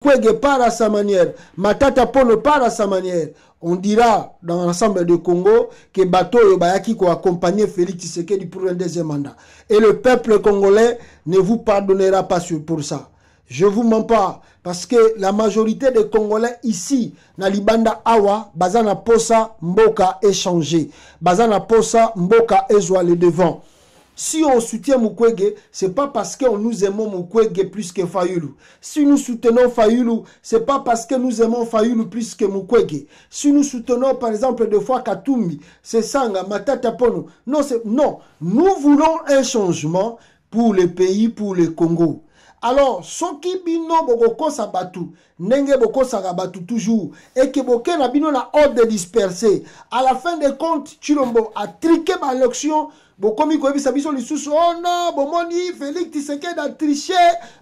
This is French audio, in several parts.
Mukwege part à sa manière, Matata Ponyo part à sa manière. On dira dans l'ensemble de Congo que Bato Yobayaki a accompagné Félix Tshisekedi pour un deuxième mandat. Et le peuple congolais ne vous pardonnera pas pour ça. Je ne vous mens pas. Parce que la majorité des Congolais ici, na Libanda Awa, Bazana Posa Mboka échangé. Bazana Posa Mboka ezwa le devant. Si on soutient Mukwege, ce n'est pas parce que nous aimons Mukwege plus que Fayulu. Si nous soutenons Fayulu, ce n'est pas parce que nous aimons Fayulu plus que Mukwege. Si nous soutenons par exemple deux fois Katumbi, c'est Sanga, Matata Ponyo. Non, non, nous voulons un changement pour le pays, pour le Congo. Alors, soki bino boko sabatu, nenge boko sarabatu toujours, et que boke na bino na ordre dispersé. À la fin des comptes, Chilombo a triqué ma élection. Bokomi koyebi sabiso lisusu, oh non, bomoni, Félix Tshisekedi a triché,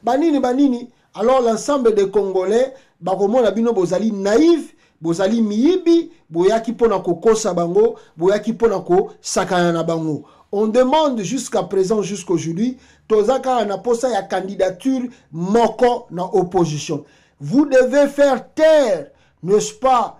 banini, banini. Alors, l'ensemble des Congolais, bakomo na bino bozali naïf, bozali miyibi, boyaki pona ko kosa bango, boyaki pona ko sakana na bango. On demande jusqu'à présent, jusqu'aujourd'hui, Tozaka na posa ya candidature moko na opposition. Vous devez faire taire, n'est-ce pas,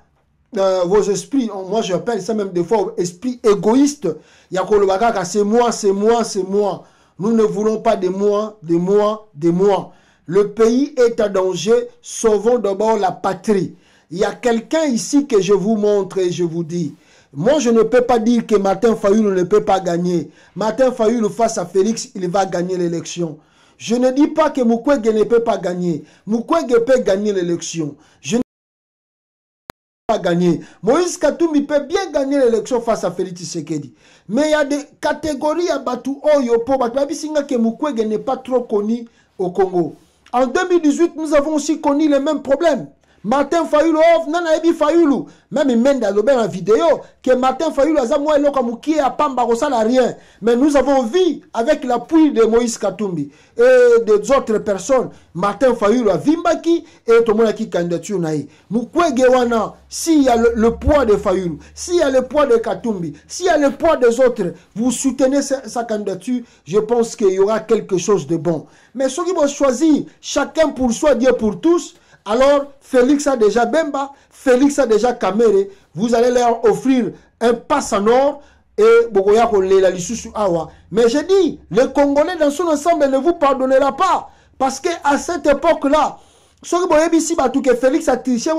vos esprits, moi j'appelle ça même des fois esprit égoïste. Yakolobaka, c'est moi, c'est moi, c'est moi. Nous ne voulons pas de moi, de moi, de moi. Le pays est en danger, sauvons d'abord la patrie. Il y a quelqu'un ici que je vous montre et je vous dis. Moi, je ne peux pas dire que Martin Fayulu ne peut pas gagner. Martin Fayulu face à Félix, il va gagner l'élection. Je ne dis pas que Mukwege ne peut pas gagner. Mukwege peut gagner l'élection. Je ne peux pas gagner. Moïse Katumbi peut bien gagner l'élection face à Félix Tshisekedi. Mais il y a des catégories à Batu Oyo pour Batu que Mukwege n'est pas trop connu au Congo. En 2018, nous avons aussi connu les mêmes problèmes. Martin Fayulu, nana ebi Fayulu, même il mène dans la vidéo que Martin Fayulu a moi qui a pas rien. Mais nous avons vu avec l'appui de Moïse Katumbi et des autres personnes, Martin Fayulu a Vimbaki et tout le monde qui candidature naï. Mukwege wana, s'il y a le poids de Fayulu, s'il y a le poids de Katumbi, s'il y a le poids des autres, vous soutenez sa candidature, je pense qu'il y aura quelque chose de bon. Mais ceux qui vont choisir chacun pour soi, Dieu pour tous. Alors, Félix a déjà Bemba, Félix a déjà Kamere. Vous allez leur offrir un passe en or et Bogoya la Lissusu Awa. Mais j'ai dit, les Congolais dans son ensemble ne vous pardonnera pas. Parce qu'à cette époque-là, que Félix a triché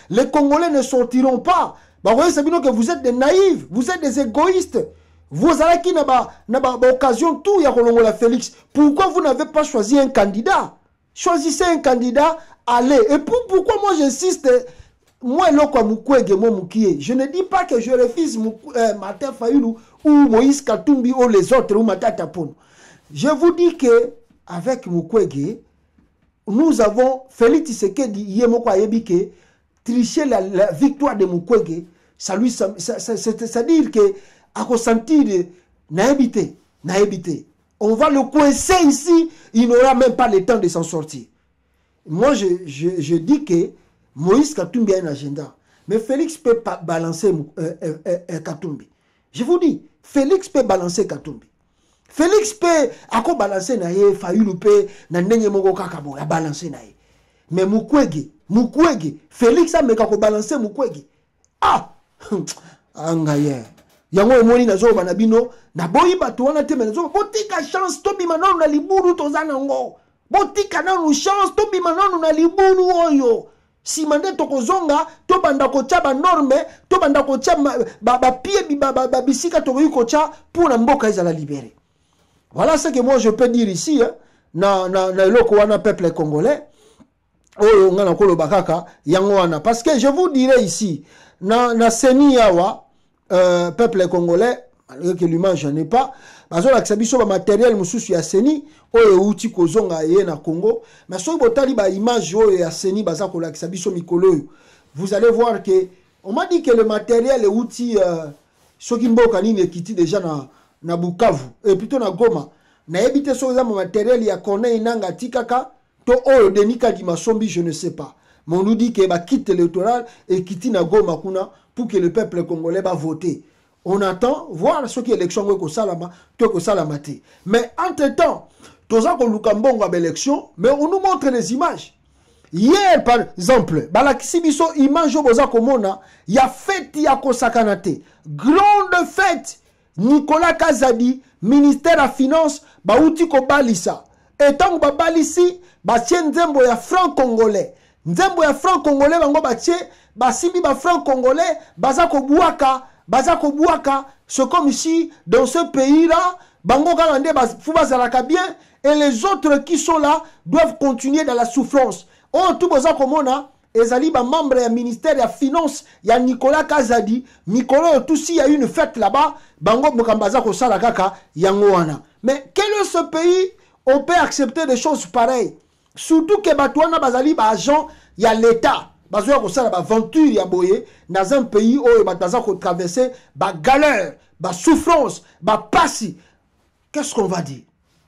les Congolais ne sortiront pas. Que vous êtes des naïfs, vous êtes des égoïstes. Vous avez qui n'a pas occasion tout ya Félix. Pourquoi vous n'avez pas choisi un candidat? Choisissez un candidat. Allez, et pourquoi moi j'insiste, moi je ne dis pas que je refuse Martin Fayulu ou Moïse Katumbi ou les autres ou Matata Ponyo. Je vous dis que avec Mukwege, nous avons Félix Tshisekedi Yemoko Ayebike tricher la victoire de Mukwege, c'est-à-dire que à ressentir naïbité. On va le coincer ici, il n'aura même pas le temps de s'en sortir. Moi, je dis que Moïse Katumbi a un agenda. Mais Félix peut pas balancer Katumbi. Je vous dis, Félix peut balancer Katumbi. Félix peut balancer Naye, Fayulu peut, Nandenge Mogo Kakabo, a balancer Naye. Mais Mukwege, Félix a balancer Mukwege. Ah! Angaye. Yango omoni nazo banabino, na boyi batu wana te menazo, botika chance tobi manon na liburu tozana ngo. Botika nanu chance tobi mananu na libulu oyo. Si mande tokozonga to banda ko tia ba norme, to banda ko tia ba pied bisika to ko tia pour na mboka ezala libéré. Voilà ce que moi je peux dire ici hein, na eloko wana peuple congolais. Oyo ngana ko lobakaka yango wana parce que je vous dirai ici na seni yawa peuple congolais malgré que l'image n'en est pas. Bazola kisabiso ba matériel mususu ya seni oyo uti kozonga ye na Congo mais so botali ba image oyo ya seni baza ko la kisabiso mikolo. Vous allez voir que on m'a dit que le matériel est outil soki mboka nini ekiti déjà na Bukavu et plutôt na Goma na ebité so za matériel ya Corneille Nanga tikaka to oyo denika di masombi je ne sais pas mais on nous dit que ba quitte l'électoral et kiti na Goma kuna pour que le peuple congolais va voter. On attend voir ce qui est l'élection ko salama to ko salamati. Mais entre-temps, toza ko lukambongo à l'élection, mais on nous montre les images. Hier, par exemple, balakisi biso image boza komona, ya fête ya kosakanate. Grande fête. Nicolas Kazadi, ministère à finance, bauti ko balisa. Et tant que balisi, batie nzembo ya franc congolais. Nzembo ya franc congolais bango batie, basibi ba franc congolais, baza ko buaka. C'est comme ici, dans ce pays-là, bango kalande fubazalaka bien, et les autres qui sont là doivent continuer dans la souffrance. Oh, tout boza komona, ezali ba membre ya ministère ya finance, ya Nicolas Kazadi, Nicolas tout si y a une fête là-bas, bango mokambaza ko sala kaka yango wana. Mais quel est ce pays? On peut accepter des choses pareilles. Surtout que batouana bazali ba agent ya l'État. Bazoya ko sala ba aventure ya boye dans un pays où bataza ko traverser ba galère, ba souffrance, ba passi. Qu'est-ce qu'on va dire?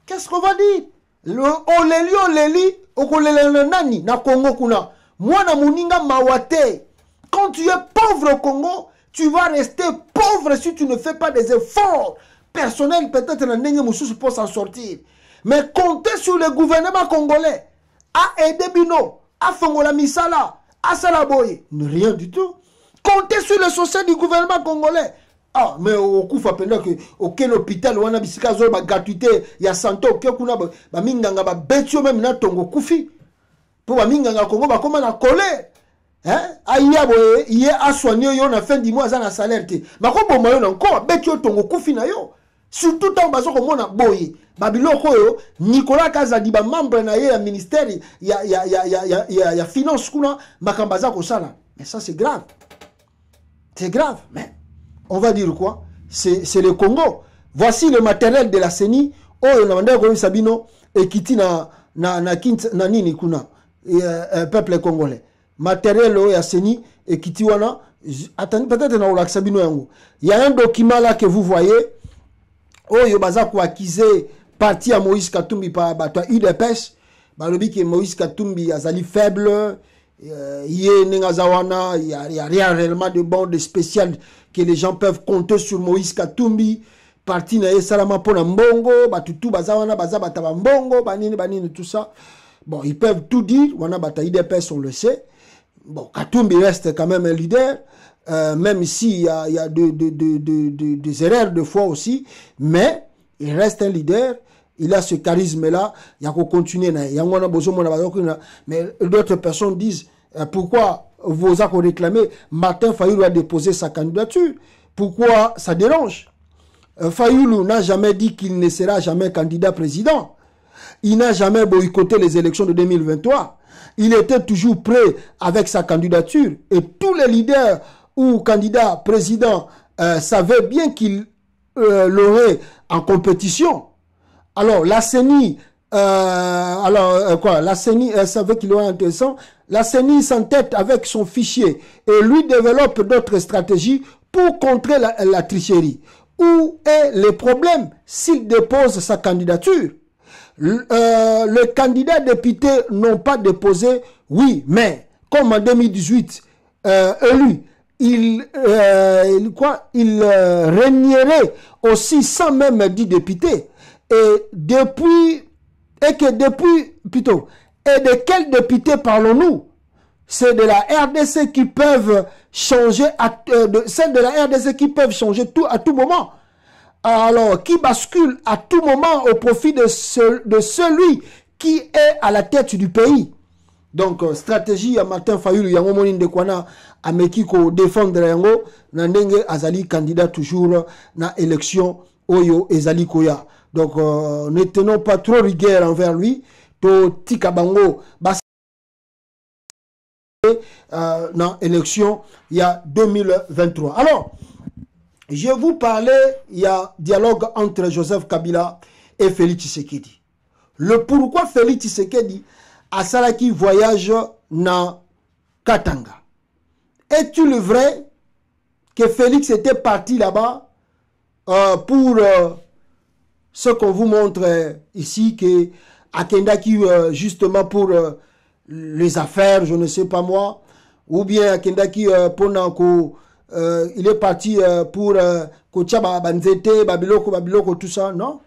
Qu'est-ce qu'on va dire? Le oleli okolele nani na Congo kuna. Mwana muninga mawate. Quand tu es pauvre au Congo, tu vas rester pauvre si tu ne fais pas des efforts personnels peut-être na ndenge mususu pour s'en sortir. Mais comptez sur le gouvernement congolais à aider bino, à fongola misala, à salaboye. Rien du tout. Comptez sur le soutien du gouvernement congolais. Ah, mais au coup, il faut que aucun hôpital ou un bisika zo ba gratuité ya santé au kuna ba minganga ba betio même na tongo kufi. Pour ba minganga Congo ba comment na coller. Hein? Aya boye, yé a soigné yo na fin du mois za na salaire te. Ba ko bo mayo na encore betio tongo kufi na yo. Surtout tant bazo ko mona boye. Babiloko yo Nicolas Kazadi ba membre na ye ya ministère ya finance kuna makambaza ko sala. Mais ça c'est grave. C'est grave, mais on va dire quoi? C'est le Congo. Voici le matériel de la CENI. Oh, on a demandé à Sabino et Kiti na nini kuna peuple congolais. Matériel de la CENI et Kiti wana. Attendez, peut-être na ola Sabino yango. Il y a un document là que vous voyez. Oh, yo baza ko accuser parti à Moïse Katumbi par bato UDPS. Balobi que Moïse Katumbi azali faible. Il y a rien réellement de bon, de spécial que les gens peuvent compter sur Moïse Katumbi. Parti na salama pona mbongo, batutu bazawana bazabata mbongo, banini tout ça. Bon, ils peuvent tout dire, wana bata IDPS on le sait. Bon, Katumbi reste quand même un leader, même s'il y a des erreurs de foi aussi, mais il reste un leader. Il a ce charisme-là, il y a qu'à continuer. Mais d'autres personnes disent, pourquoi vous avez réclamé, Martin Fayoulou a déposé sa candidature? Pourquoi ça dérange? Fayoulou n'a jamais dit qu'il ne sera jamais candidat président. Il n'a jamais boycotté les élections de 2023. Il était toujours prêt avec sa candidature. Et tous les leaders ou candidats présidents savaient bien qu'il l'aurait en compétition. Alors, la CENI, la CENI savait qu'il aurait intéressant. La CENI s'entête avec son fichier et lui développe d'autres stratégies pour contrer la tricherie. Où est le problème s'il dépose sa candidature? Le candidat député n'ont pas déposé, oui, mais comme en 2018, élu, il régnerait aussi sans même 10 députés. Et de quels députés parlons-nous? C'est de la RDC qui peuvent changer, celles de la RDC qui peuvent changer tout à tout moment. Alors, qui bascule à tout moment au profit de celui qui est à la tête du pays. Donc, stratégie à Martin Fayoulou, yango moni ndekwana ameki ko défendre yango na ndenge azali candidat toujours na élection oyo ezali koya. Donc, ne tenons pas trop rigueur envers lui. To tika bango bas dans l'élection il y a 2023. Alors, je vous parlais, il y a dialogue entre Joseph Kabila et Félix Tshisekedi. Le pourquoi Félix Tshisekedi a salaki voyage na Katanga. Est-il vrai que Félix était parti là-bas pour ce qu'on vous montre ici, que Akendaki justement pour les affaires, je ne sais pas moi, ou bien Akendaki pendant il est parti pour Kochaba Banzete, Babiloko, tout ça, non?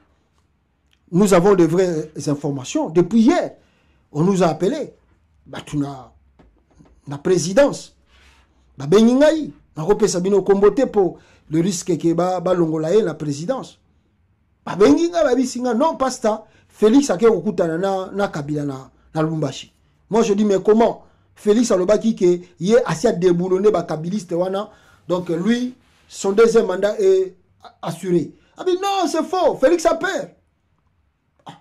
Nous avons de vraies informations. Depuis hier, on nous a appelés. batuna na présidence ba bengingai na kopesa bino kombote pour le risque que ba longola la présidence ba benginga ba bisinga non pasta Félix a kokutana na Kabila na Lubumbashi. Moi je dis mais comment Félix alobaki que yé assez déboulonné ba kabiliste wana donc lui son deuxième mandat est assuré. Ah mais non, c'est faux. Félix a peur.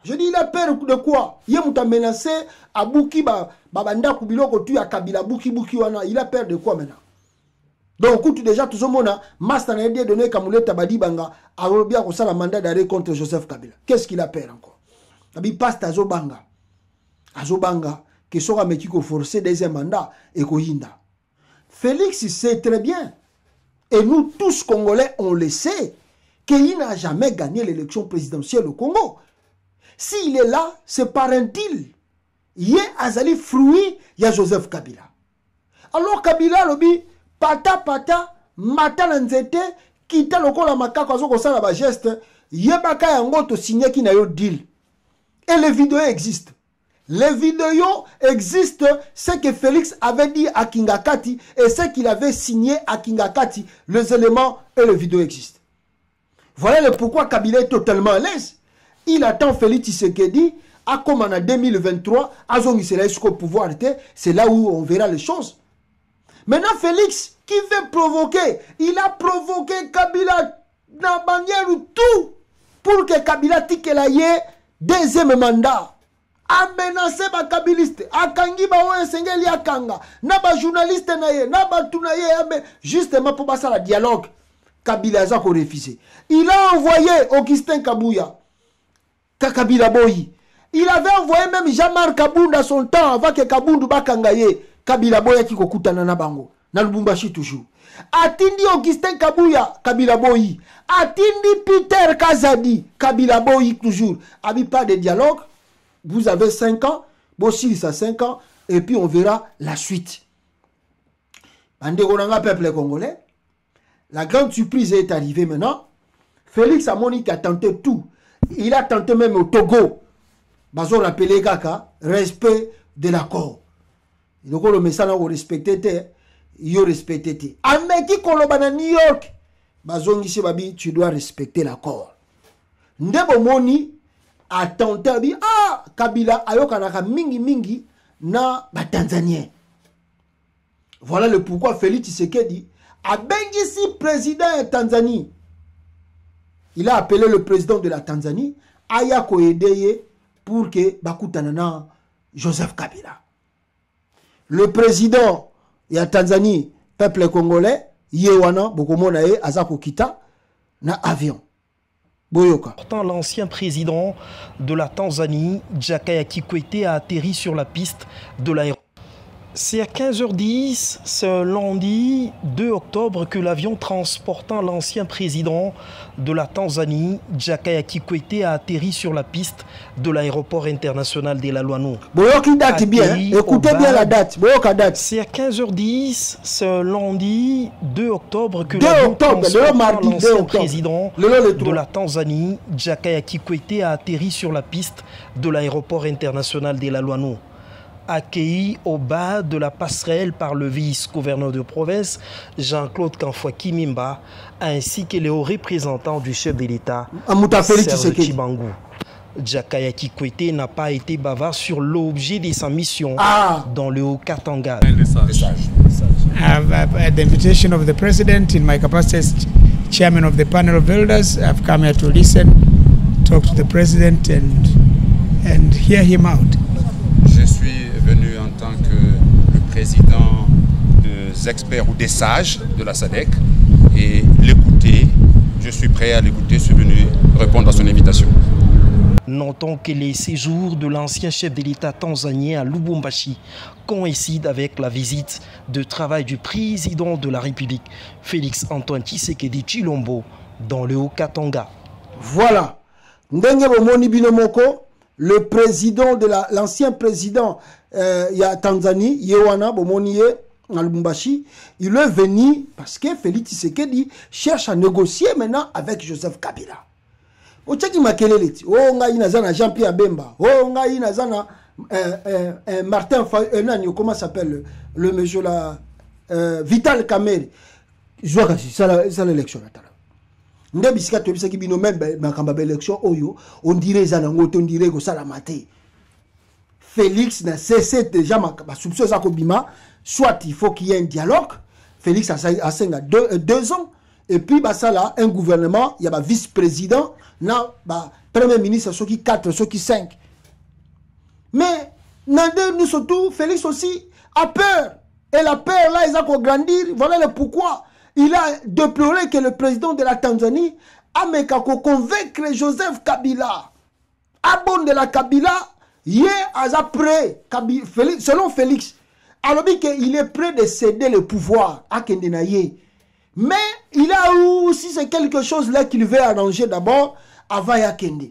Je dis il a peur de quoi? Il a menacé à Bouki banda kubiloko tu à Kabila Bouki wana, il a peur de quoi maintenant? Donc écoute déjà tout ce monde Master n'a aidé donné Kamuleta Badi Banga a bien ko ça la mandat d'arrêt contre Joseph Kabila. Qu'est-ce qu'il a peur encore? Abi passe Azobanga que sera meki ko forcer deuxième mandat et ko hinda. Félix sait très bien et nous tous Congolais on le sait qu'il n'a jamais gagné l'élection présidentielle au Congo. S'il est là, c'est par un deal. Il y a Azali fruit, il y a Joseph Kabila. Alors Kabila lobi pata mata lanzete kita lokola makako azoko sala ba geste yebaka yango to signer ki na yo deal. Et les vidéos existent. Les vidéos existent, ce que Félix avait dit à Kingakati et ce qu'il avait signé à Kingakati. Les éléments et les vidéos existent. Voilà le pourquoi Kabila est totalement à l'aise. Il attend Félix Tshisekedi, à comme en 2023, à jusqu'au pouvoir, c'est là où on verra les choses. Maintenant, Félix, qui veut provoquer, il a provoqué Kabila dans la manière où tout, pour que Kabila tique la yé, deuxième mandat. A menacé ba kabiliste, a kangi ba ouen sengeli a kanga, na ba journaliste na ye, na ba tunaye, justement pour passer la dialogue. Kabila a refusé. Il a envoyé Augustin Kabouya, Kabila Boyi. Il avait envoyé même Jean-Marc Kabounda son temps avant que Kaboundou bakangaye. Kabila Boya qui kokutana na bango. Na Lubumbashi toujours. Atindi Augustin Kabouya, Kabila Boyi. Atindi Peter Kazadi, Kabila Boyi toujours. Abi pas de dialogue. Vous avez 5 ans. Bossi ça 5 ans. Et puis on verra la suite. Andegoranga peuple congolais. La grande surprise est arrivée maintenant. Félix Amoni qui a tenté tout. Il a tenté même au Togo. Bazo rappelé Kaka, respect de l'accord. Donc le message au respecté, il respecté. Ameki Kolobana New York. Bazo Nisi Babi, tu dois respecter l'accord. Ndebo Moni a tenté Kabila ayokanaka mingi na Tanzanien. Voilà le pourquoi Félix Tshisekedi a bengisi président de Tanzanie. Il a appelé le président de la Tanzanie Aya Koedeye pour que Bakutanana Joseph Kabila. Le président de la Tanzanie, peuple congolais, Yewana Bokomonae Azako Kita na avion. Boyoka. Pourtant, l'ancien président de la Tanzanie, Jakaya Kikwete, a atterri sur la piste de l'aéroport. C'est à 15h10, ce lundi 2 octobre, que l'avion transportant l'ancien président de la Tanzanie, Jakaya Kikwete, a atterri sur la piste de l'aéroport international de la Luano. Date bien, écoutez bien la date. C'est à 15h10, ce lundi 2 octobre, que l'avion transportant l'ancien président de la Tanzanie, Jakaya Kikwete, a atterri sur la piste de l'aéroport international de la Luano. Accueilli au bas de la passerelle par le vice-gouverneur de province, Jean-Claude Kanfwa Kimimba, ainsi que les hauts représentants du chef de l'État, Serge Chibangu. Jakaya Kikwete n'a pas été bavard sur l'objet de sa mission dans le Haut-Katanga. At the invitation of the President, in my capacity as Chairman of the Panel of Elders, I've come here to listen, talk to the President and hear him out. Je suis venu en tant que le président des experts ou des sages de la SADC et l'écouter. Je suis prêt à l'écouter, je suis venu répondre à son invitation. Notons que les séjours de l'ancien chef de l'État tanzanien à Lubumbashi coïncident avec la visite de travail du président de la République, Félix Antoine Tshisekedi Tshilombo, dans le Haut-Katanga. Voilà. Ndenge bomoni binomoko. Le président de l'ancien président ya Tanzanie, Yewana Bomoniye, à Lubumbashi, il est venu parce que Félix Tshisekedi cherche à négocier maintenant avec Joseph Kabila. Ochaki makelele ti, oh ngai nazana Jean-Pierre Bemba, oh ngai nazana Martin comment s'appelle le monsieur là, Vital Kamerhe. Je vois que c'est ça l'élection. On dirait que ça l'a maté. Félix n'a cessé déjà ma soupçon soit il faut qu'il y ait un dialogue. Félix a 2 ans. Et puis, ça là, un gouvernement, il y a un vice-président, premier ministre, ceux qui 4, ceux qui 5. Mais, nous surtout, Félix aussi a peur. Et la peur, là, ils ont grandir. Voilà le pourquoi. Il a déploré que le président de la Tanzanie a convaincre Joseph Kabila. Abon de la Kabila, il est prêt, selon Félix, alors qu'il est prêt de céder le pouvoir à Kendenaye. Mais il a aussi quelque chose là qu'il veut arranger d'abord avant Yakende.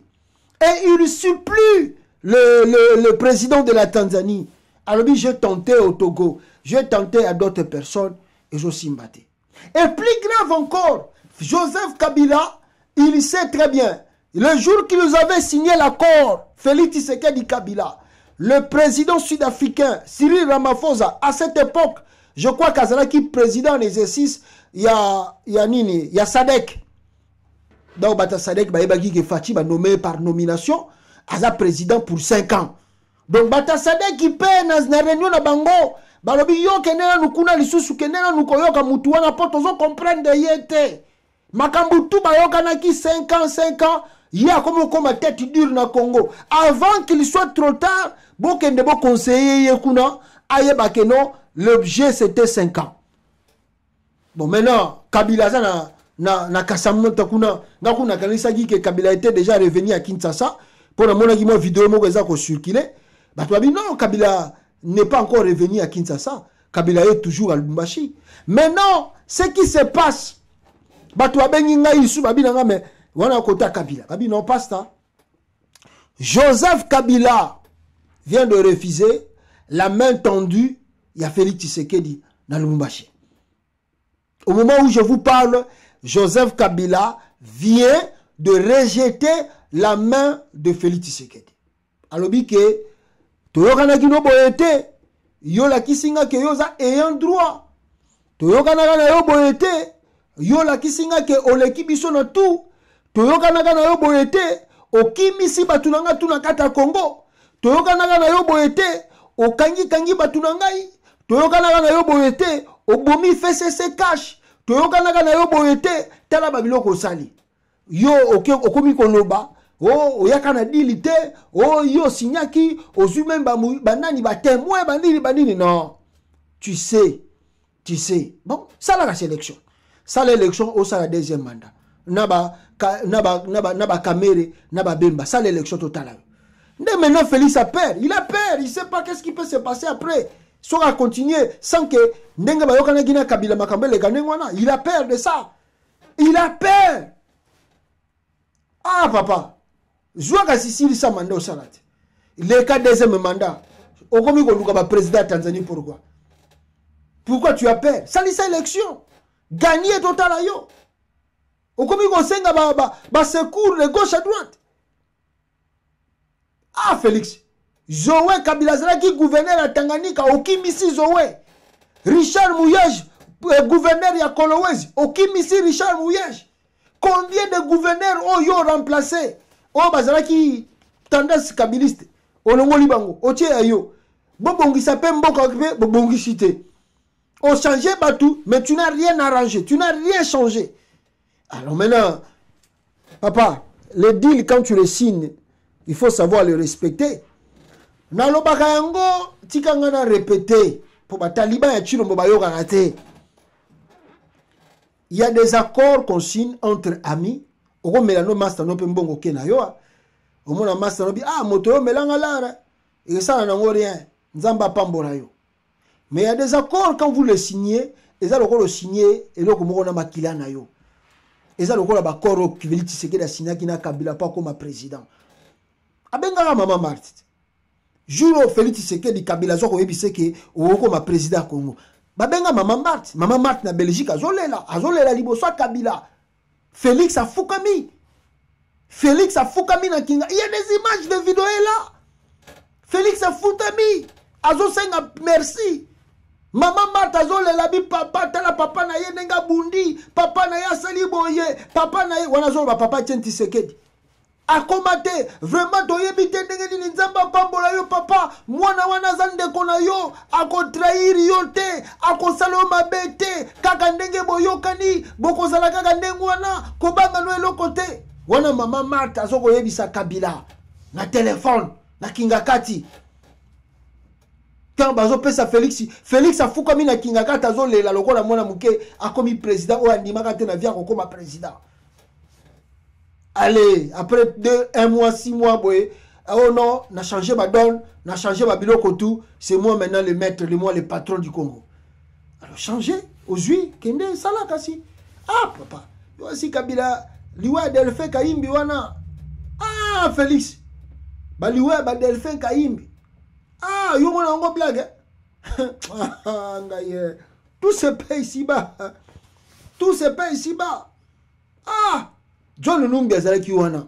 Et il supplie le président de la Tanzanie. Alors j'ai tenté au Togo, j'ai tenté à d'autres personnes et je suis battu. Et plus grave encore, Joseph Kabila, il sait très bien, le jour qu'il nous avait signé l'accord, Félix Tshisekedi Kabila, le président sud-africain Cyril Ramaphosa, à cette époque, je crois qu'Azalaki président en exercice, il y a Sadek. Donc, Sadek, Fati va nommé par nomination, Aza président pour 5 ans. Donc, Sadek, il paie dans la réunion de Bango. Balobi yo kenena nukuna lisusu kenena nukoyoka mutu wana po tozo comprendre yete. Makambutu bayoka naki 5 ans. Il y a comme tête dure na Congo. Avant qu'il soit trop tard, bokende bo conseiller yekuna aye bakeno l'objet c'était 5 ans. Bon maintenant Kabila na kasamnota kuna ngakuna kanisa ki que Kabila était déjà revenu à Kinshasa pour la mona ki mo vidéo mo eza ko circuler. Ba to abi non Kabila n'est pas encore revenu à Kinshasa. Kabila est toujours à Lubumbashi. Maintenant, ce qui se passe, Joseph Kabila vient de refuser la main tendue. Il y a Félix Tshisekedi dans Lubumbashi. Au moment où je vous parle, Joseph Kabila vient de rejeter la main de Félix Tshisekedi. Alors, que Toyokana kino boyete, yo la kisinga ke yoza ayant droit. Toyokana kana yo boyete, yo la kisinga ke oleki biso na tout. Toyokana kana yo boyete, okimisi batunanga tunakata Congo. Toyokana kana yo boyete, okangi batunangai. Toyokana kana yo boyete, obomi FCC cash. Toyokana kana yo boyete, tala babiloko sali. Yo okomi konoba. Oh, oyakana dilite, oh yo signaki, ozu même banani ba témoin bandini non. Tu sais. Bon, ça la sélection. Ça l'élection au ça la deuxième mandat. Naba Kamerhe, naba Bemba, ça l'élection totale. Mais maintenant Félix a peur, il sait pas qu'est-ce qui peut se passer après. Ça va continuer sans que ndenga ba yokana gina Kabila Makambele ganengwana, il a peur de ça. Il a peur. Ah papa. Jouaka Sicile sa mandat au Salat. Le cas deuxième mandat. Okomi ko luka ba président Tanzanie pourquoi? Pourquoi tu as peur? Salisa élection. Gagner total yo. Okomi ko senga ba secours de gauche à droite. Ah Félix. Zoé Kabila Zalaki gouverneur à Tanganyika okimisi Zoé. Richard Mouyej gouverneur ya Kolwezi okimisi Richard Mouyej. Combien de gouverneurs ont yo remplacé? Oh, bazalaki tendance kabiliste. Olongoli bango. Otie ayo. Bobongi sape mboka occupé, bobongi cité. On changeait batou, mais tu n'as rien arrangé. Tu n'as rien changé. Alors maintenant, papa, le deal, quand tu le signes, il faut savoir le respecter. Nalobaka yango, tikangana répété. Pour ba taliban ya chilo mbobayo karate. Il y a des accords qu'on signe entre amis. Oko melano master no pe mbongo ke na yo. Omona master no bi moto yo melanga lara. Et ça na rien. Nzamba pambora yo. Mais il y a des accords quand vous le signez, et ça le signer et le ko na makila na yo. Et ça le ko la ba accord qui veut dire que signer qui na Kabila pas comme président. Abenga maman Marti. Jour Félix Tshisekedi Kabila zo ko yebise ke o ko ma président Congo. Babenga maman Marti na Belgique azolela liboso Kabila. Félix a Foukami na Kinga. Il y a des images de vidéos là. Félix a foutami. Azo senga merci. Maman Martha azo le labi papa tala papa na ye nenga bundi, papa na ya sali boye, papa na ye wana zo ba papa Etienne Tshisekedi. Akomate vraiment toyebite ndenge ni nzamba pambola yo papa mwana wana zande kona yo ako trahir yo te ako salo mabete kaka ndenge boyokani boko sala kaka ndenge wana kobanga no eloko te wana mama Martha azoko yebisa Kabila na téléphone na kingakati quand bazo pesa Félix afuka mi na kingakati azo lela lokola mwana muke akomi président o andimaka te na via kokoma président. Allez, après 1 mois, 6 mois, boy, oh non, on a changé ma donne, on a changé ma biloko tout, c'est moi maintenant le maître, le patron du Congo. Alors changé, aujourd'hui, kende sala kasi. Ah papa, voici Kabila, liwa Delphin Kaimbi wana. Ah Félix, ba liwa ba Delphin Kaimbi. Ah yo mona ngo blague. Ah ngaye. Tout se paye ici-bas. Tout se paye ici-bas. Ah John Numbi azalaki wana.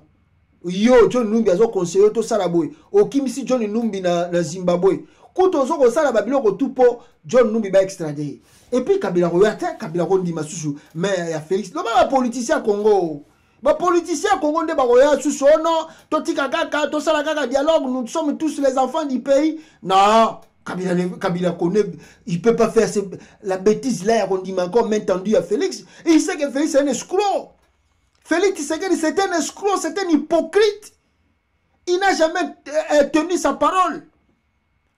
Yo John Numbi azo conseiller to sala boy. Okimisi John Numbi na Zimbabwe. Kuto zo ko sala babiloko tupo John Numbi ba extradé. Et puis Kabila royate, Kabila ko ndima susu mais ya Félix. No ba politicien Congo. Ba politicien Congo nde ba roya susu non, to tika kaka to sala kaka dialogue, nous sommes tous les enfants du pays. Non. Kabila connaît, il peut pas faire la bêtise là on dit encore main tendue à Félix. Et il sait que Félix est un escroc. Félix Tshisekedi, c'est un escroc, c'est un hypocrite. Il n'a jamais tenu sa parole.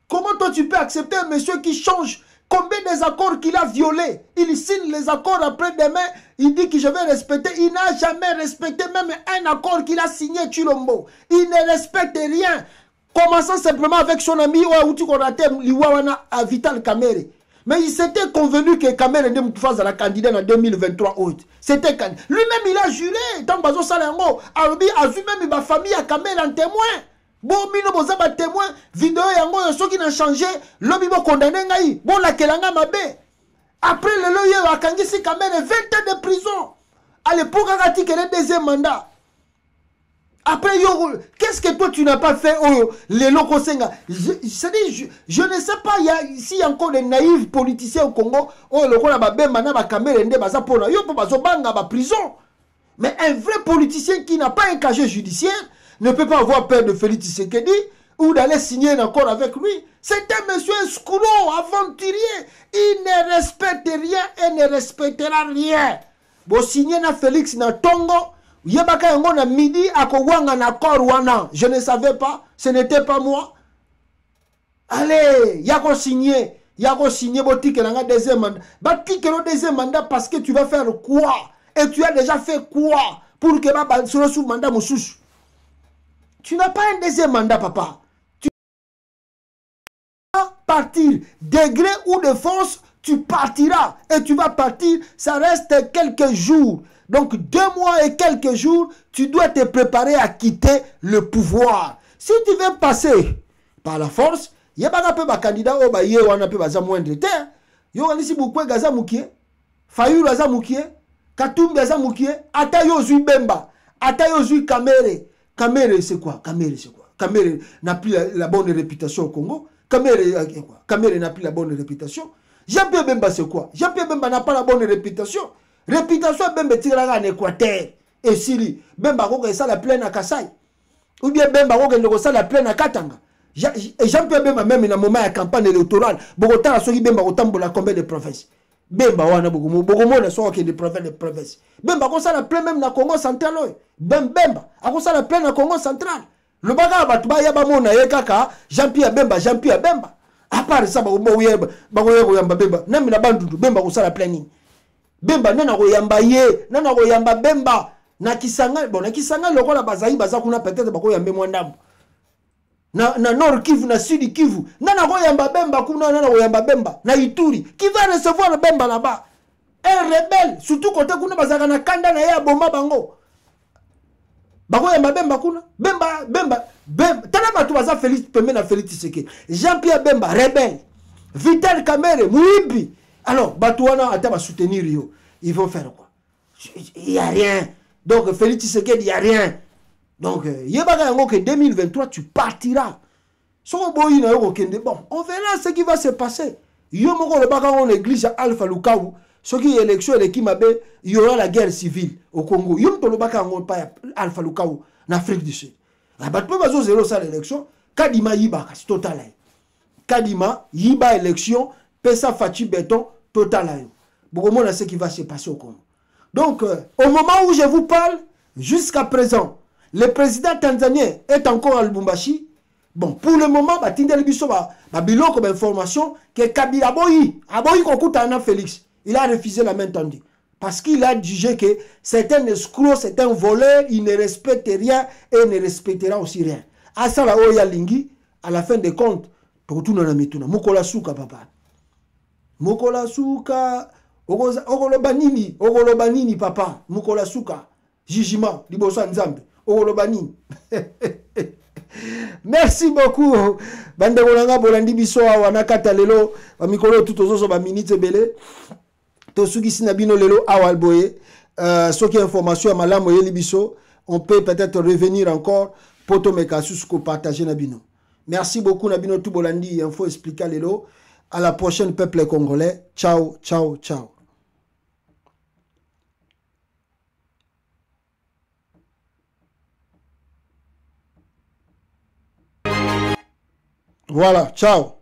Comment toi tu peux accepter un monsieur qui change combien des accords qu'il a violés? Il signe les accords après-demain, il dit que je vais respecter. Il n'a jamais respecté même un accord qu'il a signé Chilombo. Il ne respecte rien. Commençant simplement avec son ami à Vital Kamerhe. Mais il s'était convenu que Kamerhe ne fasse la candidate en 2023 août. C'était lui-même il a juré. Tant que Salango a même ma famille à Kamerhe en témoin. Bon, mino boza ba témoin vidéo yango yo qui n'a changé, l'homme bo condamné ngai. Bon la kelanga mabe. Après le loyer a kangisi Kamerhe 20 ans de prison. À l'époque a dit qu'elle est deuxième mandat. Après, qu'est-ce que toi tu n'as pas fait les locaux senga? Je ne sais pas s'il y a encore des naïfs politiciens au Congo. Oh, le Congo ba Kamerhe nde baza pona yo po bazo banga ba prison. Mais un vrai politicien qui n'a pas un casier judiciaire ne peut pas avoir peur de Félix Tshisekedi ou d'aller signer un accord avec lui. C'est un monsieur escroc, aventurier. Il ne respecte rien et ne respectera rien. Bon, signer na Félix na Tongo. Yebaka yango na midi akowanga na korwana. Je ne savais pas, ce n'était pas moi. Allez, yako signé botike nanga deuxième mandat. Batike le deuxième mandat parce que tu vas faire quoi? Et tu as déjà fait quoi pour que ma sur sous mandat moussouche? Tu n'as pas un deuxième mandat, papa. Tu vas partir de gré ou de force, tu partiras et tu vas partir, ça reste quelques jours. Donc 2 mois et quelques jours, tu dois te préparer à quitter le pouvoir. Si tu veux passer par la force, il y a pas de candidat au baye ou un peu baza moindre terre. Il y a ici beaucoup de gaza moukié, Fayou gaza moukié, Katoum gaza moukié, Atayo zui Bemba, Atayo zui Kamerhe. Kamerhe c'est quoi? Kamerhe c'est quoi? Kamerhe n'a plus la bonne réputation au Congo. Kamerhe n'a plus la bonne réputation. Jean-Pierre Bemba c'est quoi? Jean-Pierre Bemba n'a pas la bonne réputation. Réputation Bemba tirera en Équateur. Et Syrie. Bemba ko ça la plaine à Kassai. Ou bien Bemba ko ça la plaine à Katanga. Jean-Pierre Bemba même dans moment de campagne électorale, Bogota a soki Bemba otambola combien de provinces. Bemba wana Bogomo na soki de provinces. Bemba ko ça la plaine même na Congo central. Bemba a ça la plaine na Congo central. Le baga batuba ya ba mona ye kaka Jean-Pierre Bemba. À part ça Bemba. Même na bandudu Bemba ko ça la plaine. Bemba nana koyamba ye, nana koyamba Bemba na Kisanga, bon na Kisanga lokola bazai baza kuna peut-être bako yambe mwandambo. Na Nord Kivu na Sud Kivu, nana koyamba Bemba kuna nana koyamba Bemba na Ituri. Qui va recevoir Bemba là-bas? Un rebelle, surtout côté kuna bazaka na kanda na ya bomba bango. Bako yamba Bemba kuna, Bemba, tana batu baza Félix Pembe na Félix Tshisekedi. Jean-Pierre Bemba rebelle. Vital Kamerhe Mouibi. Alors, Batouana a soutenir yo. Ils vont faire quoi? Il n'y a rien. Donc, Félix Tshisekedi, il n'y a rien. Donc, il y a que 2023, tu partiras. Bon, on verra ce qui va se passer. On néglige Alpha Lukaou. Ce qui est élection, il y aura la guerre civile au Congo. Alpha Lukaou en Afrique du Sud. Il n'y a pas de zéro ça l'élection. Kadima Yiba, c'est total. Kadima Yiba élection, Pesa Fati Béton, total. Beaucoup de ce qui va se passer au Congo. Donc, au moment où je vous parle, jusqu'à présent, le président tanzanien est encore à Lubumbashi. Bon, pour le moment, comme information que Kabila Aboyi Kokutana Félix, il a refusé la main tendue. Parce qu'il a jugé que c'est un escroc, c'est un voleur, il ne respecte rien et ne respectera aussi rien. À ça, la Oya Lingi, à la fin des comptes, pour tout le monde, Mukola Souka, papa. Mukola Souka, Ogolobanini, papa. Mukola Souka, Jijima, Libosa Nzambe, Ogolobanini. Merci beaucoup. Bande Rolanga Bolandi Biso Wanakata Lelo, Mikolo Tutozo ba minute belé. Tosugi Sinabino Lelo Awalboye. Ce qui est information à Malamo Yelibiso, on peut peut-être revenir encore pour Tomeka Susko partager Nabino. Merci beaucoup Nabino Tubolandi, info expliquer Lelo. À la prochaine peuple congolais. Ciao, ciao, ciao. Voilà, ciao.